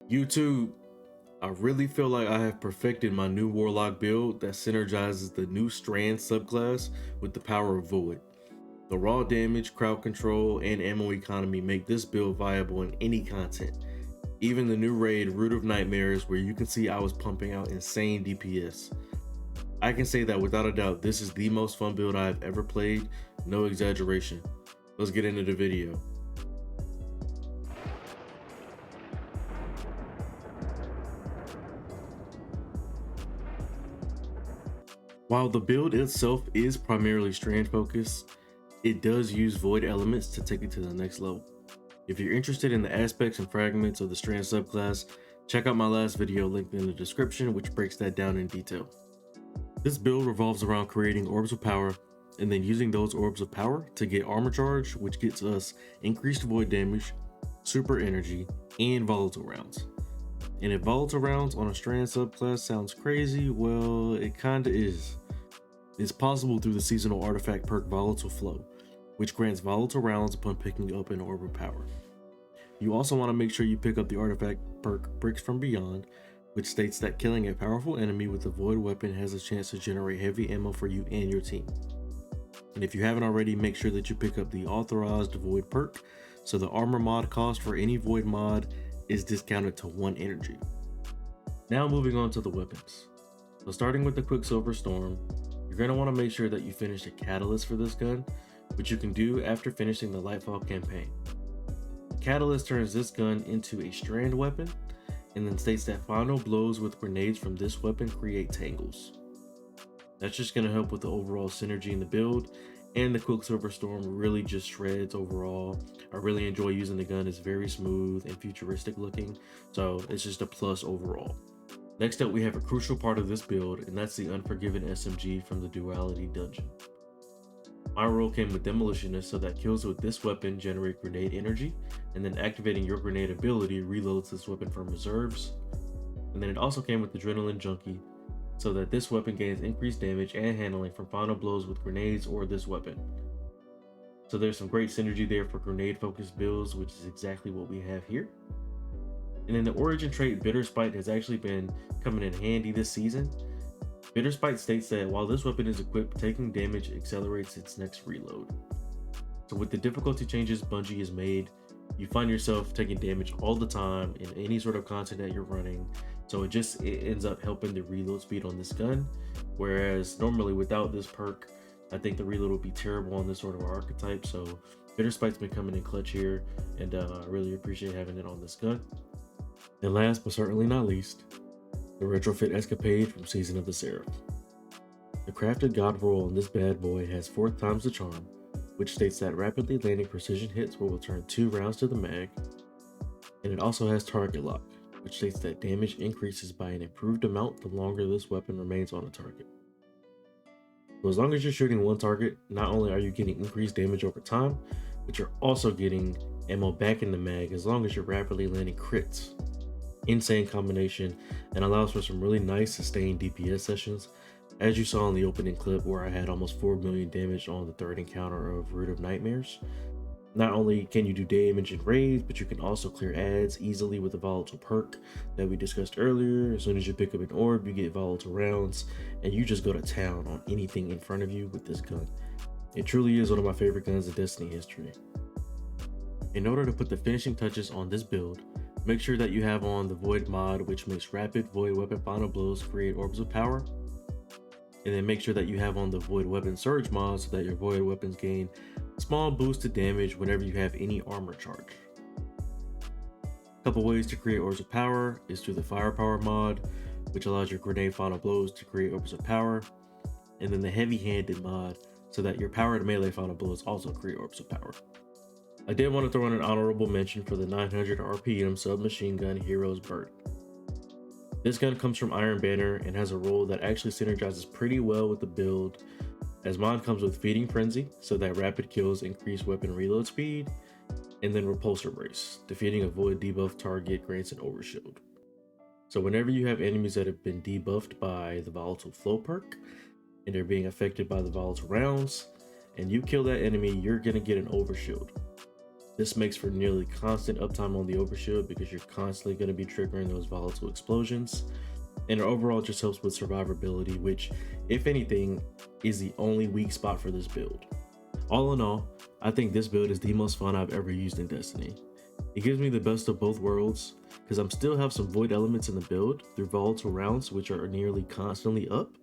YouTube, I really feel like I have perfected my new Warlock build that synergizes the new Strand subclass with the power of Void. The raw damage, crowd control, and ammo economy make this build viable in any content. Even the new raid, Root of Nightmares, where you can see I was pumping out insane DPS. I can say that without a doubt, this is the most fun build I've ever played, no exaggeration. Let's get into the video. While the build itself is primarily Strand focused, it does use Void elements to take it to the next level. If you're interested in the aspects and fragments of the Strand subclass, check out my last video linked in the description, which breaks that down in detail. This build revolves around creating orbs of power and then using those orbs of power to get armor charge, which gets us increased void damage, super energy, and volatile rounds. And if volatile rounds on a Strand subclass sounds crazy, well, it kinda is. It's possible through the seasonal artifact perk Volatile Flow, which grants volatile rounds upon picking up an orb of power. You also want to make sure you pick up the artifact perk Bricks from Beyond, which states that killing a powerful enemy with a void weapon has a chance to generate heavy ammo for you and your team. And if you haven't already, make sure that you pick up the authorized void perk, so the armor mod cost for any void mod is discounted to 1 energy. Now moving on to the weapons. So starting with the Quicksilver Storm, you're going to want to make sure that you finish a catalyst for this gun, which you can do after finishing the Lightfall campaign. The catalyst turns this gun into a Strand weapon, and then states that final blows with grenades from this weapon create tangles. That's just going to help with the overall synergy in the build, and the Quicksilver Storm really just shreds overall. I really enjoy using the gun, it's very smooth and futuristic looking, so it's just a plus overall. Next up, we have a crucial part of this build, and that's the Unforgiving SMG from the Duality dungeon. My role came with Demolitionist, so that kills with this weapon generate grenade energy, and then activating your grenade ability reloads this weapon from reserves. And then it also came with Adrenaline Junkie, so that this weapon gains increased damage and handling from final blows with grenades or this weapon. So there's some great synergy there for grenade focused builds, which is exactly what we have here. And then the origin trait Bitter Spite has actually been coming in handy this season. Bitter Spite states that while this weapon is equipped, taking damage accelerates its next reload. So with the difficulty changes Bungie has made, you find yourself taking damage all the time in any sort of content that you're running. So it ends up helping the reload speed on this gun. Whereas normally without this perk, I think the reload would be terrible on this sort of archetype. So Bitter Spite's been coming in clutch here, and I really appreciate having it on this gun. And last but certainly not least, the retrofit Escapade from Season of the Seraph. The crafted god roll on this bad boy has 4 times the charm, which states that rapidly landing precision hits will return 2 rounds to the mag, and it also has target lock, which states that damage increases by an improved amount the longer this weapon remains on a target. So as long as you're shooting one target, not only are you getting increased damage over time, but you're also getting ammo back in the mag as long as you're rapidly landing crits. Insane combination, and allows for some really nice sustained DPS sessions, as you saw in the opening clip where I had almost 4 million damage on the 3rd encounter of Root of Nightmares. Not only can you do damage in raids, but you can also clear ads easily with the volatile perk that we discussed earlier. As soon as you pick up an orb, you get volatile rounds, and you just go to town on anything in front of you with this gun. It truly is one of my favorite guns in Destiny history. In order to put the finishing touches on this build, make sure that you have on the Void mod, which makes rapid Void weapon final blows create orbs of power. And then make sure that you have on the Void weapon surge mod so that your Void weapons gain a small boost to damage whenever you have any armor charge. A couple ways to create orbs of power is through the firepower mod, which allows your grenade final blows to create orbs of power. And then the heavy handed mod, so that your powered melee final blows also create orbs of power. I did want to throw in an honorable mention for the 900 RPM submachine gun Hero's Burden. This gun comes from Iron Banner and has a role that actually synergizes pretty well with the build, as mine comes with Feeding Frenzy, so that rapid kills increase weapon reload speed, and then Repulsor Brace, defeating a void debuff target grants an overshield. So whenever you have enemies that have been debuffed by the Volatile Flow perk, and they're being affected by the volatile rounds, and you kill that enemy, you're going to get an overshield. This makes for nearly constant uptime on the overshield because you're constantly going to be triggering those volatile explosions. And it overall just helps with survivability, which, if anything, is the only weak spot for this build. All in all, I think this build is the most fun I've ever used in Destiny. It gives me the best of both worlds, because I'm still have some void elements in the build through volatile rounds, which are nearly constantly up,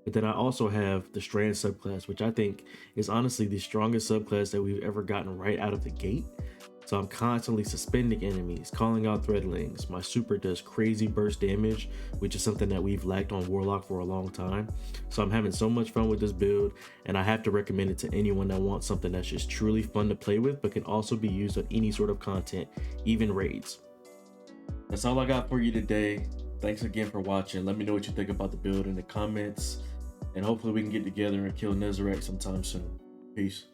but then I also have the Strand subclass, which I think is honestly the strongest subclass that we've ever gotten right out of the gate. So I'm constantly suspending enemies, calling out threadlings. My super does crazy burst damage, which is something that we've lacked on Warlock for a long time. So I'm having so much fun with this build, and I have to recommend it to anyone that wants something that's just truly fun to play with, but can also be used on any sort of content, even raids. That's all I got for you today. Thanks again for watching. Let me know what you think about the build in the comments, and hopefully we can get together and kill Nezarec sometime soon. Peace.